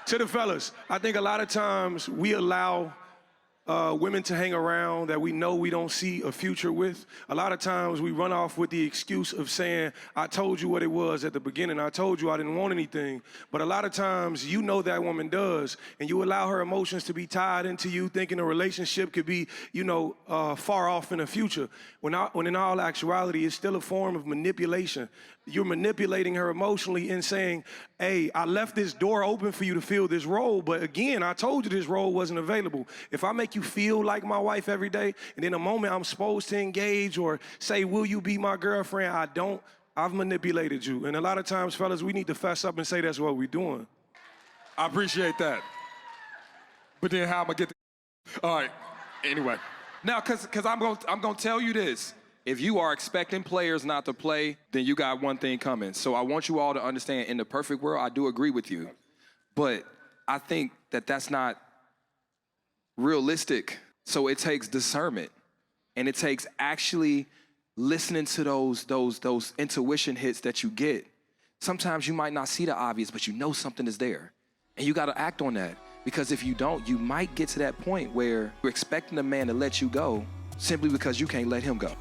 To the fellas, I think a lot of times we allow women to hang around that we know we don't see a future with. A lot of times we run off with the excuse of saying, I told you what it was at the beginning. I told you I didn't want anything. But a lot of times you know that woman does, and you allow her emotions to be tied into you, thinking a relationship could be, far off in the future. When in all actuality, it's still a form of manipulation. You're manipulating her emotionally and saying, hey, I left this door open for you to fill this role, but again, I told you this role wasn't available. If I make you feel like my wife every day, and in a moment I'm supposed to engage or say, will you be my girlfriend? I don't. I've manipulated you. And a lot of times, fellas, we need to fess up and say that's what we're doing. I appreciate that. But then how am I get all right, anyway. Now, cause I'm gonna tell you this. If you are expecting players not to play, then you got one thing coming. So I want you all to understand, in the perfect world, I do agree with you. But I think that that's not realistic. So it takes discernment, and it takes actually listening to those intuition hits that you get. Sometimes you might not see the obvious, but you know something is there, and you got to act on that. Because if you don't, you might get to that point where you're expecting a man to let you go simply because you can't let him go.